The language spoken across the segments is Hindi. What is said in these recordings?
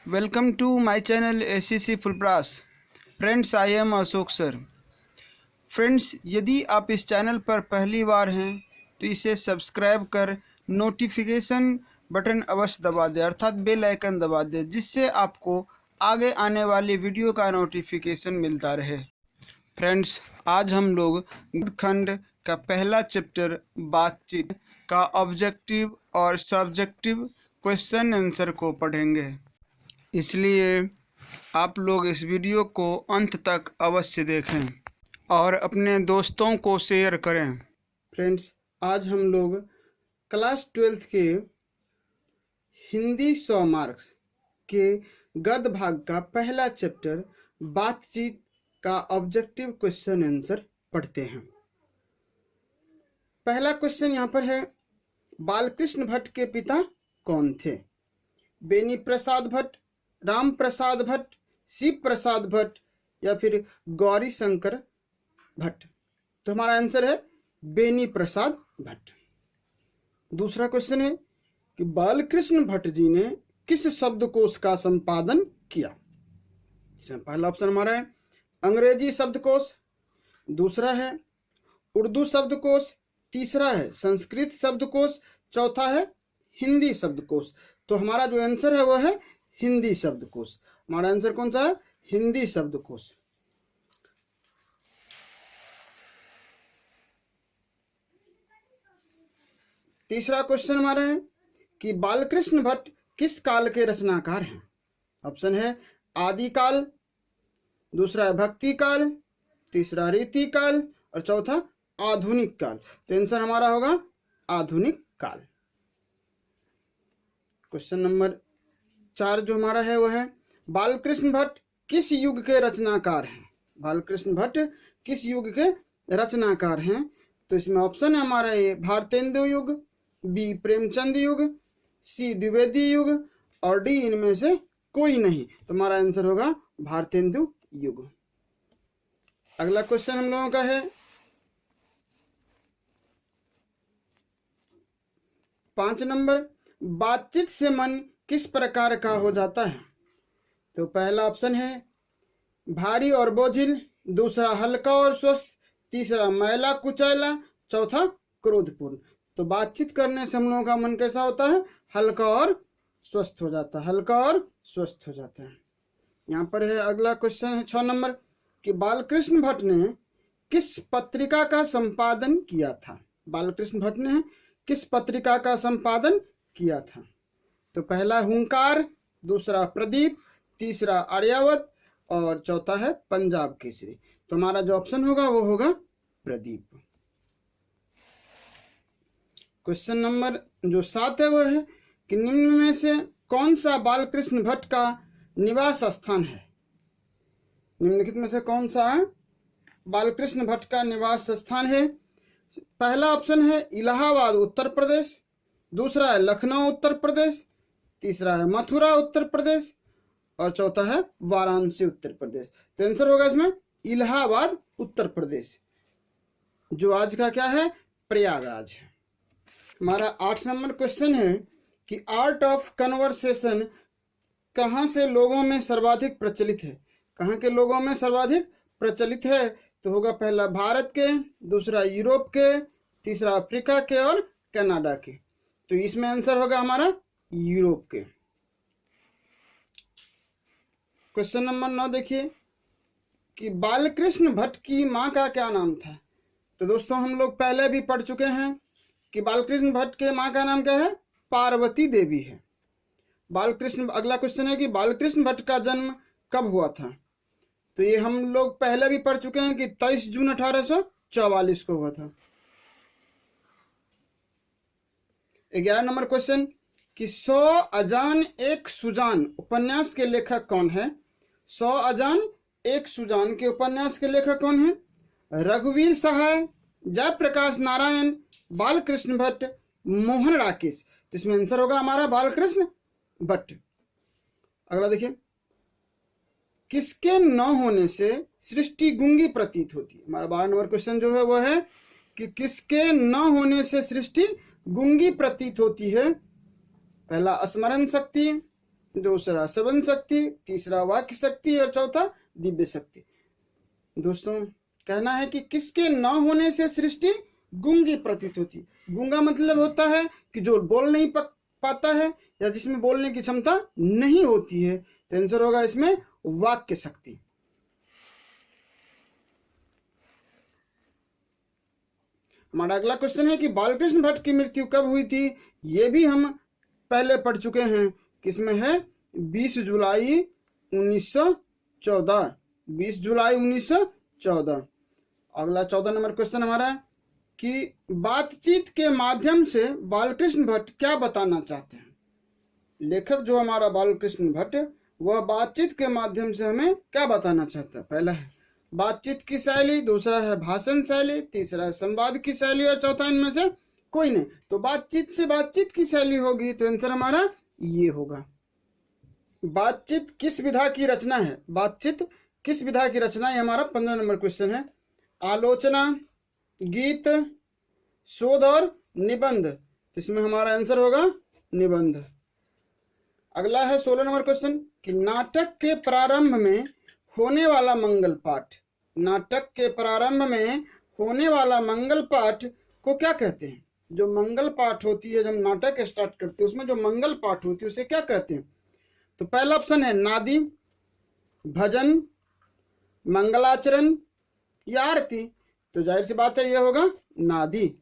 Welcome to my channel ACC Fulpras. Friends, I am Ashok sir. Friends, यदि आप इस चैनल पर पहली बार हैं तो इसे सब्सक्राइब कर नोटिफिकेशन बटन अवश्य दबा दें, अर्थात बेल आइकन दबा दें, जिससे आपको आगे आने वाली वीडियो का नोटिफिकेशन मिलता रहे. फ्रेंड्स, आज हम लोग खंड का पहला चैप्टर बातचीत का ऑब्जेक्टिव और सब्जेक्टिव क्वेश्चन आंसर को पढ़ेंगे, इसलिए आप लोग इस वीडियो को अंत तक अवश्य देखें और अपने दोस्तों को शेयर करें. फ्रेंड्स, आज हम लोग क्लास 12th के हिंदी 100 मार्क्स के गद्य भाग का पहला चैप्टर बातचीत का ऑब्जेक्टिव क्वेश्चन आंसर पढ़ते हैं. पहला क्वेश्चन यहाँ पर है, बालकृष्ण भट्ट के पिता कौन थे? बेनी प्रसाद भट्ट, राम प्रसाद भट्ट, शिव प्रसाद भट्ट या फिर गौरी शंकर भट्ट? तो हमारा आंसर है बेनी प्रसाद भट्ट. दूसरा क्वेश्चन है कि बालकृष्ण भट्ट जी ने किस शब्दकोश का संपादन किया? इसमें पहला ऑप्शन हमारा है अंग्रेजी शब्दकोश, दूसरा है उर्दू शब्दकोश, तीसरा है संस्कृत शब्दकोश, चौथा है हिंदी शब्दकोश. तो हमारा जो आंसर है वो है हिंदी शब्दकोश. हमारा आंसर कौन सा है? हिंदी शब्दकोश. तीसरा क्वेश्चन हमारा है कि बालकृष्ण भट्ट किस काल के रचनाकार हैं? ऑप्शन है आदिकाल, दूसरा है भक्ति काल, तीसरा रीति काल और चौथा आधुनिक काल. तो आंसर हमारा होगा आधुनिक काल. क्वेश्चन नंबर 4 जो हमारा है वो है, बालकृष्ण भट्ट किस युग के रचनाकार हैं? बालकृष्ण भट्ट किस युग के रचनाकार हैं? तो इसमें ऑप्शन है हमारा ए भारतेंदु युग, बी प्रेमचंद युग, सी द्विवेदी युग और डी इनमें से कोई नहीं. तो हमारा आंसर होगा भारतेंदु युग. अगला क्वेश्चन हम लोगों का है 5 नंबर, बातचीत से मन किस प्रकार का हो जाता है? तो पहला ऑप्शन है भारी और बोझिल, दूसरा हल्का और स्वस्थ, तीसरा मैला कुचैला, चौथा क्रोधपूर्ण. तो बातचीत करने से हम लोगों का मन कैसा होता है? हल्का और स्वस्थ हो जाता है. हल्का और स्वस्थ हो जाता है. यहाँ पर है अगला क्वेश्चन है 6 नंबर कि बालकृष्ण भट्ट ने किस पत्रिका का संपादन किया था? बालकृष्ण भट्ट ने किस पत्रिका का संपादन किया था? तो पहला हुंकार, दूसरा प्रदीप, तीसरा आर्यावत और चौथा है पंजाब केसरी. तो हमारा जो ऑप्शन होगा वो होगा प्रदीप. क्वेश्चन नंबर जो 7 है वो है कि निम्न में से कौन सा बालकृष्ण भट्ट का निवास स्थान है? निम्नलिखित में से कौन सा बालकृष्ण भट्ट का निवास स्थान है? पहला ऑप्शन है इलाहाबाद उत्तर प्रदेश, दूसरा है लखनऊ उत्तर प्रदेश, तीसरा है मथुरा उत्तर प्रदेश और चौथा है वाराणसी उत्तर प्रदेश. तो आंसर होगा इसमें इलाहाबाद उत्तर प्रदेश, जो आज का क्या है? प्रयागराज है. हमारा 8 नंबर क्वेश्चन है कि आर्ट ऑफ कन्वर्सेशन कहाँ से लोगों में सर्वाधिक प्रचलित है? कहाँ के लोगों में सर्वाधिक प्रचलित है? तो होगा पहला भारत के, दूसरा यूरोप के, तीसरा अफ्रीका के और कनाडा के. तो इसमें आंसर होगा हमारा यूरोप के. क्वेश्चन नंबर 9 देखिए कि बालकृष्ण भट्ट की माँ का क्या नाम था? तो दोस्तों हम लोग पहले भी पढ़ चुके हैं कि बालकृष्ण भट्ट के माँ का नाम क्या है? पार्वती देवी है. अगला क्वेश्चन है कि बालकृष्ण भट्ट का जन्म कब हुआ था? तो ये हम लोग पहले भी पढ़ चुके हैं कि 23 जून 1844 को हुआ था. 11 नंबर क्वेश्चन कि 100 अजान एक सुजान उपन्यास के लेखक कौन है? 100 अजान एक सुजान के उपन्यास के लेखक कौन है? रघुवीर सहाय, जयप्रकाश नारायण, बालकृष्ण भट्ट, मोहन राकेश. तो इसमें आंसर होगा हमारा बालकृष्ण भट्ट. अगला देखिए, किसके न होने से सृष्टि गूंगी प्रतीत होती है? हमारा 12 नंबर क्वेश्चन जो है वो है कि किसके न होने से सृष्टि गूंगी प्रतीत होती है? पहला स्मरण शक्ति, दूसरा श्रवण शक्ति, तीसरा वाक्य शक्ति और चौथा दिव्य शक्ति। दोस्तों कहना है कि किसके न होने से सृष्टि गूंगी प्रतीत होती। गूंगा मतलब होता है कि जो बोल नहीं पाता है या जिसमें बोलने की क्षमता नहीं होती है। तो आंसर होगा इसमें वाक्य शक्ति। हमारा अगला क्वेश्चन है कि बालकृष्ण भट्ट की मृत्यु कब हुई थी। ये भी हम पहले पढ़ चुके हैं। किसमें है? 20 जुलाई 1914। 20 जुलाई 1914। अगला 14 नंबर क्वेश्चन हमारा कि बातचीत के माध्यम से बालकृष्ण भट्ट क्या बताना चाहते हैं। लेखक जो हमारा बालकृष्ण भट्ट, वह बातचीत के माध्यम से हमें क्या बताना चाहता है। पहला है बातचीत की शैली, दूसरा है भाषण शैली, तीसरा है संवाद की शैली और चौथा इनमें से कोई नहीं। तो बातचीत से बातचीत की शैली होगी, तो आंसर हमारा ये होगा। बातचीत किस विधा की रचना है। बातचीत किस विधा की रचना, ये हमारा 15 नंबर क्वेश्चन है। आलोचना, गीत, शोध और निबंध। तो इसमें हमारा आंसर होगा निबंध। अगला है 16 नंबर क्वेश्चन कि नाटक के प्रारंभ में होने वाला मंगल पाठ। नाटक के प्रारंभ में होने वाला मंगल पाठ को क्या कहते हैं। जो मंगल पाठ होती है, जब नाटक स्टार्ट करते हैं उसमें जो मंगल पाठ होती है उसे क्या कहते हैं। तो पहला ऑप्शन है नादी, भजन, मंगलाचरण या आरती। तो जाहिर सी बात है यह होगा नादी।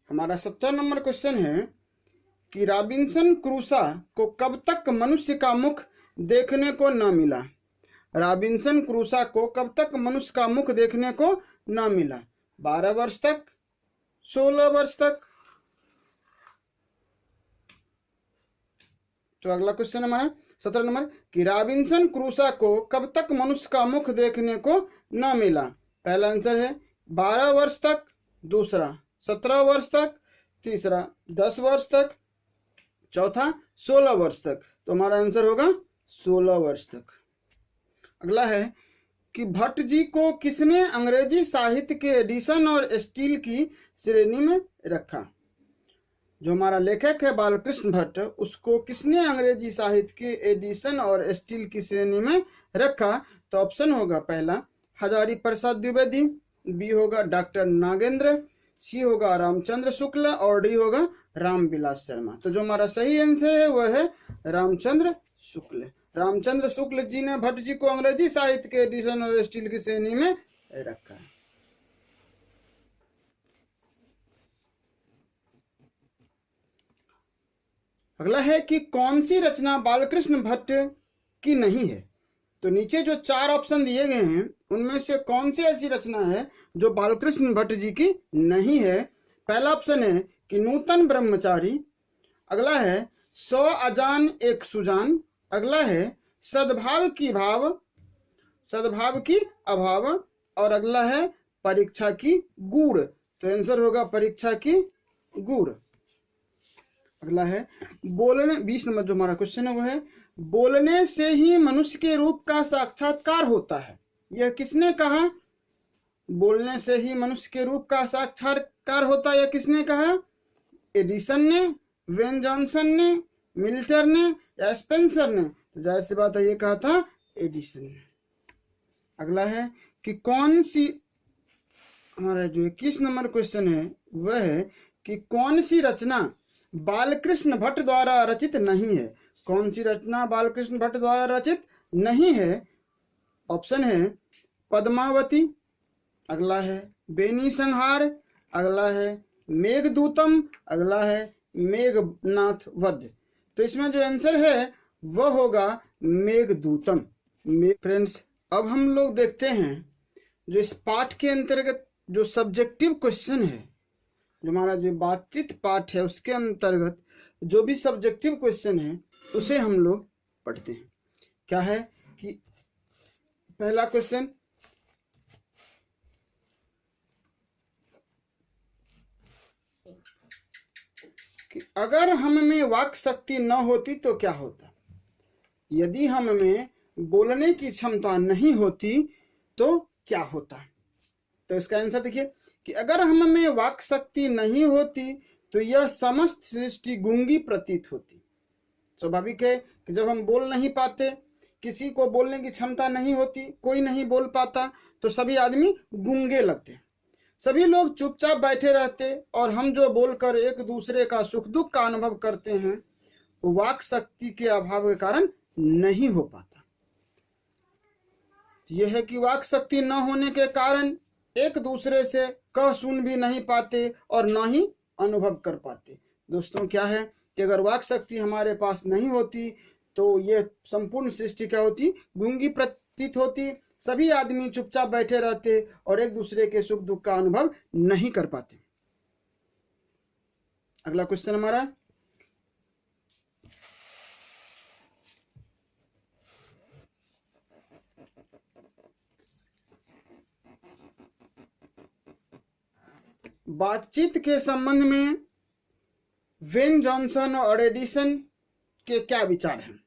हमारा 17 नंबर क्वेश्चन है कि रॉबिन्सन क्रूसो को कब तक मनुष्य का मुख देखने को न मिला। रॉबिन्सन क्रूसो को कब तक मनुष्य का मुख देखने को न मिला। 12 वर्ष तक, 16 वर्ष तक। तो अगला क्वेश्चन हमारा 17 नंबर कि रॉबिन्सन क्रूसो को कब तक मनुष्य का मुख देखने को न मिला। पहला आंसर है 12 वर्ष तक, दूसरा 17 वर्ष तक, तीसरा 10 वर्ष तक, चौथा 16 वर्ष तक। तो हमारा आंसर होगा 16 वर्ष तक। अगला है कि भट्ट जी को किसने अंग्रेजी साहित्य के एडिशन और स्टील की श्रेणी में रखा। जो हमारा लेखक है बालकृष्ण भट्ट, उसको किसने अंग्रेजी साहित्य के एडिशन और स्टील की श्रेणी में रखा। तो ऑप्शन होगा पहला हजारी प्रसाद द्विवेदी, बी होगा डॉक्टर नागेंद्र, सी होगा रामचंद्र शुक्ल और डी होगा रामविलास शर्मा। तो जो हमारा सही आंसर है वह है रामचंद्र शुक्ल। रामचंद्र शुक्ल जी ने भट्ट जी को अंग्रेजी साहित्य के एडिशन और स्टील की श्रेणी में रखा है। अगला है कि कौन सी रचना बालकृष्ण भट्ट की नहीं है। तो नीचे जो 4 ऑप्शन दिए गए हैं उनमें से कौन सी ऐसी रचना है जो बालकृष्ण भट्ट जी की नहीं है। पहला ऑप्शन है कि नूतन ब्रह्मचारी, अगला है 100 अजान एक सुजान, अगला है सद्भाव की अभाव और अगला है परीक्षा की गूढ़। तो आंसर होगा परीक्षा की गूढ़। अगला है बोलने, 20 नंबर जो हमारा क्वेश्चन है वो है बोलने से ही मनुष्य के रूप का साक्षात्कार होता है। यह किसने कहा। बोलने से ही मनुष्य के रूप का साक्षात्कार होता है, यह किसने कहा। एडिसन ने, वेन जॉनसन ने, मिल्टर ने या स्पेंसर ने। तो जाहिर सी बात है ये कहा था एडिसन ने। अगला है कि कौन सी, हमारा जो 21 नंबर क्वेश्चन है वह है कि कौन सी रचना बालकृष्ण भट्ट द्वारा रचित नहीं है। कौन सी रचना बालकृष्ण भट्ट द्वारा रचित नहीं है। ऑप्शन है पद्मावती, अगला है बेनी संहार, अगला है मेघदूतम, अगला है मेघनाथ वध। तो इसमें जो आंसर है वह होगा मेघदूतम। फ्रेंड्स अब हम लोग देखते हैं जो इस पाठ के अंतर्गत जो सब्जेक्टिव क्वेश्चन है, जो हमारा जो बातचीत पाठ है उसके अंतर्गत जो भी सब्जेक्टिव क्वेश्चन है उसे हम लोग पढ़ते हैं। क्या है कि पहला क्वेश्चन कि अगर हम में वाक शक्ति न होती तो क्या होता। यदि हम में बोलने की क्षमता नहीं होती तो क्या होता। तो इसका आंसर देखिए कि अगर हम में वाक शक्ति नहीं होती तो यह समस्त सृष्टि गूंगी प्रतीत होती। स्वाभाविक है कि जब हम बोल नहीं पाते, किसी को बोलने की क्षमता नहीं होती, कोई नहीं बोल पाता, तो सभी आदमी गूंगे लगते, सभी लोग चुपचाप बैठे रहते, और हम जो बोलकर एक दूसरे का सुख दुख का अनुभव करते हैं वो वाक शक्ति के अभाव के कारण नहीं हो पाता। यह है कि वाक शक्ति न होने के कारण एक दूसरे से कह सुन भी नहीं पाते और न ही अनुभव कर पाते। दोस्तों, क्या है कि अगर वाक शक्ति हमारे पास नहीं होती तो ये संपूर्ण सृष्टि क्या होती, गूंगी प्रतीत होती, सभी आदमी चुपचाप बैठे रहते और एक दूसरे के सुख दुख का अनुभव नहीं कर पाते। अगला क्वेश्चन हमारा, बातचीत के संबंध में वेन जॉनसन और एडिसन के क्या विचार हैं?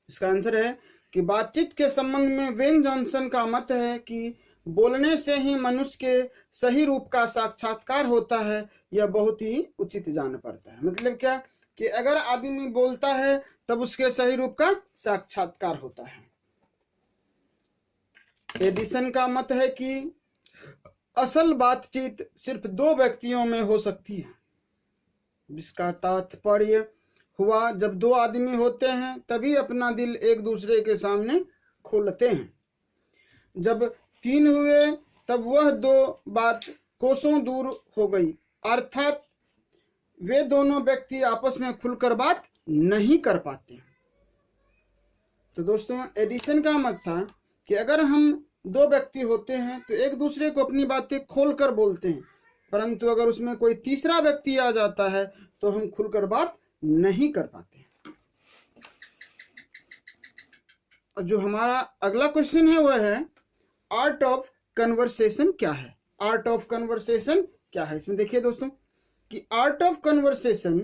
इसका आंसर है कि बातचीत के संबंध में वेन जॉनसन का मत है कि बोलने से ही मनुष्य के सही रूप का साक्षात्कार होता है। यह बहुत ही उचित जान पड़ता है। मतलब क्या कि अगर आदमी बोलता है तब उसके सही रूप का साक्षात्कार होता है। एडिसन का मत है कि असल बातचीत सिर्फ दो व्यक्तियों में हो सकती है, जिसका तात्पर्य हुआ जब दो आदमी होते हैं तभी अपना दिल एक दूसरे के सामने खोलते हैं। जब तीन हुए तब वह दो बात कोसों दूर हो गई, अर्थात वे दोनों व्यक्ति आपस में खुलकर बात नहीं कर पाते। तो दोस्तों, एडिसन का मत था कि अगर हम दो व्यक्ति होते हैं तो एक दूसरे को अपनी बातें खोलकर बोलते हैं, परंतु अगर उसमें कोई तीसरा व्यक्ति आ जाता है तो हम खुलकर बात नहीं कर पाते। और जो हमारा अगला क्वेश्चन है वह है आर्ट ऑफ कन्वर्सेशन क्या है? आर्ट ऑफ कन्वर्सेशन क्या है? इसमें देखिए दोस्तों कि आर्ट ऑफ कन्वर्सेशन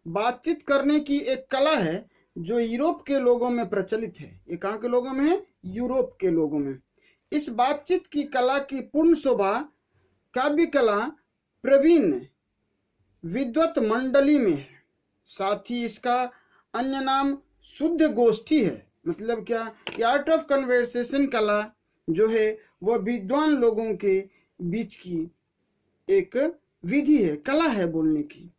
बातचीत करने की एक कला है जो यूरोप के लोगों में प्रचलित है। ये कहाँ के लोगों में है? यूरोप के लोगों में। इस बातचीत की कला की पूर्ण शोभा काव्य कला प्रवीण विद्वत मंडली में है। साथ ही इसका अन्य नाम शुद्ध गोष्ठी है। मतलब क्या कि आर्ट ऑफ कन्वर्सेशन कला जो है वह विद्वान लोगों के बीच की एक विधि है, कला है बोलने की।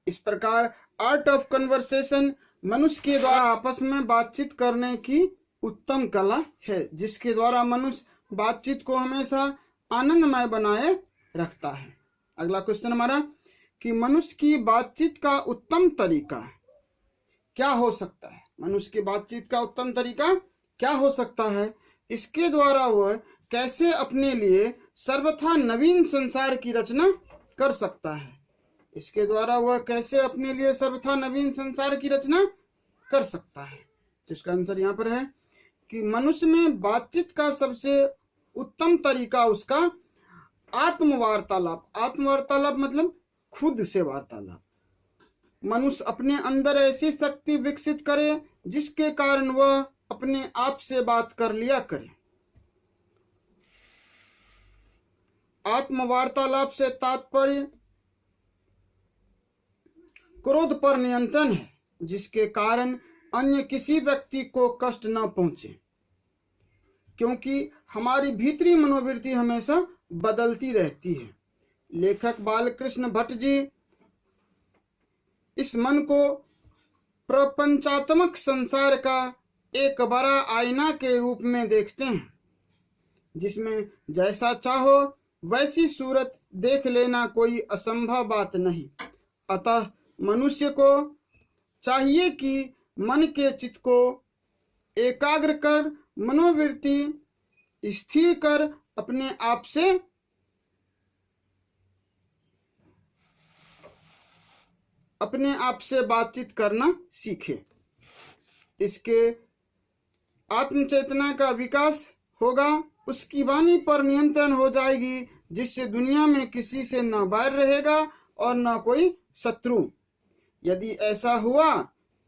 इस प्रकार आर्ट ऑफ कन्वर्सेशन मनुष्य के द्वारा आपस में बातचीत करने की उत्तम कला है, जिसके द्वारा मनुष्य बातचीत को हमेशा आनंदमय बनाए रखता है। अगला क्वेश्चन हमारा कि मनुष्य की बातचीत का उत्तम तरीका क्या हो सकता है? मनुष्य की बातचीत का उत्तम तरीका क्या हो सकता है? इसके द्वारा वह कैसे अपने लिए सर्वथा नवीन संसार की रचना कर सकता है? इसके द्वारा वह कैसे अपने लिए सर्वथा नवीन संसार की रचना कर सकता है? तो इसका आंसर यहाँ पर है कि मनुष्य में बातचीत का सबसे उत्तम तरीका उसका आत्मवार्तालाप। आत्मवार्तालाप मतलब खुद से वार्तालाप। मनुष्य अपने अंदर ऐसी शक्ति विकसित करे जिसके कारण वह अपने आप से बात कर लिया करे। आत्मवार्तालाप से तात्पर्य क्रोध पर नियंत्रण है, जिसके कारण अन्य किसी व्यक्ति को कष्ट न पहुंचे, क्योंकि हमारी भीतरी मनोवृत्ति हमेशा बदलती रहती है। लेखक बालकृष्ण भट्ट जी इस मन को प्रपंचात्मक संसार का एक बड़ा आईना के रूप में देखते हैं, जिसमें जैसा चाहो वैसी सूरत देख लेना कोई असंभव बात नहीं। अतः मनुष्य को चाहिए कि मन के चित्त को एकाग्र कर मनोवृत्ति स्थिर कर अपने आप से बातचीत करना सीखे। इसके आत्मचेतना का विकास होगा, उसकी वाणी पर नियंत्रण हो जाएगी, जिससे दुनिया में किसी से न बैर रहेगा और न कोई शत्रु। यदि ऐसा हुआ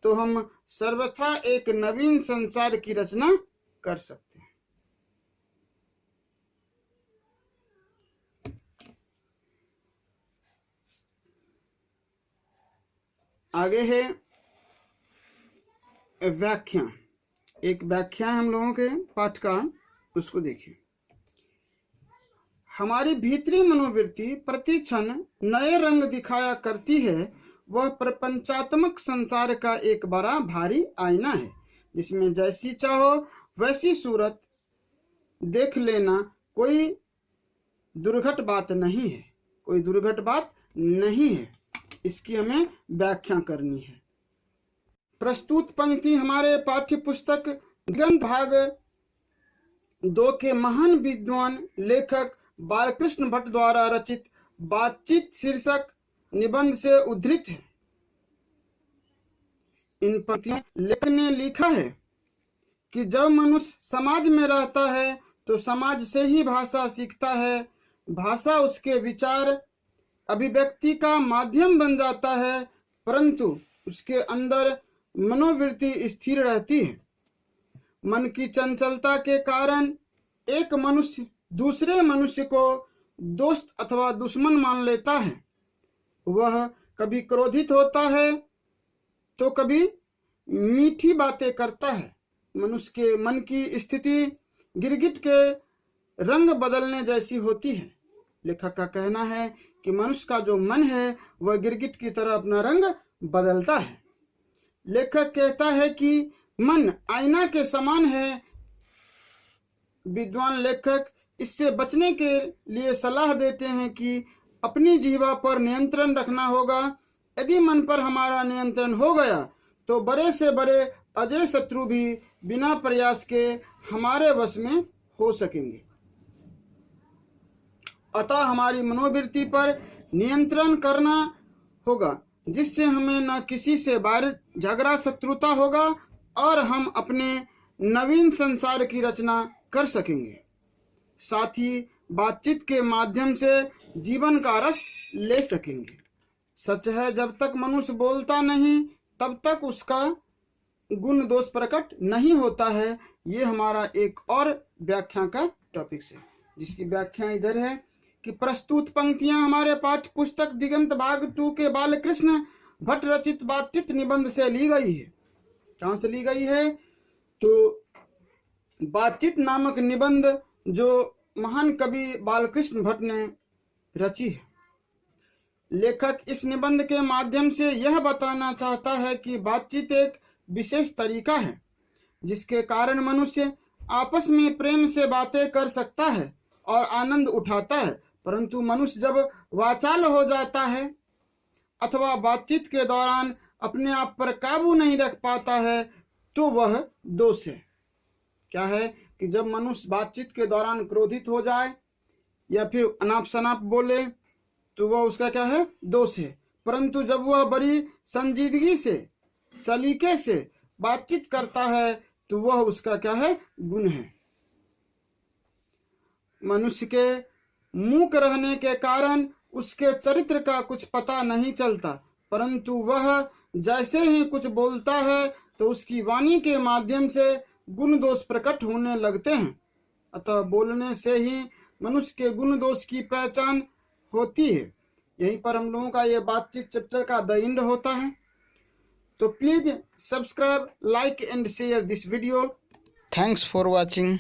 तो हम सर्वथा एक नवीन संसार की रचना कर सकते हैं। आगे है व्याख्या। एक व्याख्या है हम लोगों के पाठ का, उसको देखिए। हमारी भीतरी मनोवृत्ति प्रति क्षण नए रंग दिखाया करती है। वह प्रपंचात्मक संसार का एक बड़ा भारी आईना है, जिसमें जैसी चाहो वैसी सूरत देख लेना कोई दुर्घट बात नहीं है, कोई दुर्घट बात नहीं है। इसकी हमें व्याख्या करनी है। प्रस्तुत पंक्ति हमारे पाठ्य पुस्तक दिगंत भाग 2 के महान विद्वान लेखक बालकृष्ण भट्ट द्वारा रचित बातचीत शीर्षक निबंध से उद्धृत है। इन पंक्तियों लेखक ने लिखा है कि जब मनुष्य समाज में रहता है तो समाज से ही भाषा सीखता है। भाषा उसके विचार अभिव्यक्ति का माध्यम बन जाता है, परंतु उसके अंदर मनोवृत्ति स्थिर रहती है। मन की चंचलता के कारण एक मनुष्य दूसरे मनुष्य को दोस्त अथवा दुश्मन मान लेता है। वह कभी क्रोधित होता है तो कभी मीठी बातें करता है। मनुष्य के मन की स्थिति गिरगिट के रंग बदलने जैसी होती है। लेखक का कहना है कि मनुष्य का जो मन है वह गिरगिट की तरह अपना रंग बदलता है। लेखक कहता है कि मन आईना के समान है। विद्वान लेखक इससे बचने के लिए सलाह देते हैं कि अपनी जीवा पर नियंत्रण रखना होगा। यदि मन पर हमारा नियंत्रण हो गया तो बड़े से बड़े अजय शत्रु भी बिना प्रयास के हमारे वश में हो सकेंगे। अतः हमारी मनोवृत्ति पर नियंत्रण करना होगा, जिससे हमें न किसी से बाहर झगड़ा शत्रुता होगा और हम अपने नवीन संसार की रचना कर सकेंगे। साथ ही बातचीत के माध्यम से जीवन का रस ले सकेंगे। सच है, जब तक मनुष्य बोलता नहीं तब तक उसका गुण दोष प्रकट नहीं होता है। ये हमारा एक और व्याख्या का टॉपिक है, जिसकी व्याख्या इधर है कि प्रस्तुत पंक्तियां हमारे पाठ्य पुस्तक दिगंत भाग 2 के बालकृष्ण भट्ट रचित बातचीत निबंध से ली गई है। कहां से ली गई है? तो बातचीत नामक निबंध जो महान कवि बालकृष्ण भट्ट ने रची है। लेखक इस निबंध के माध्यम से यह बताना चाहता है कि बातचीत एक विशेष तरीका है जिसके कारण मनुष्य आपस में प्रेम से बातें कर सकता है और आनंद उठाता है, परंतु मनुष्य जब वाचाल हो जाता है अथवा बातचीत के दौरान अपने आप पर काबू नहीं रख पाता है तो वह दोष है। क्या है कि जब मनुष्य बातचीत के दौरान क्रोधित हो जाए या फिर अनाप शनाप बोले तो वह उसका क्या है? दोष है। परंतु जब वह बड़ी संजीदगी से सलीके से बातचीत करता है तो वह उसका क्या है? गुण है। मनुष्य के मूक रहने के कारण उसके चरित्र का कुछ पता नहीं चलता, परंतु वह जैसे ही कुछ बोलता है तो उसकी वाणी के माध्यम से गुण दोष प्रकट होने लगते हैं। अतः बोलने से ही मनुष्य के गुण दोष की पहचान होती है। यहीं पर हम लोगों का ये बातचीत चैप्टर का द एंड होता है। तो please subscribe, like and share this video. Thanks for watching.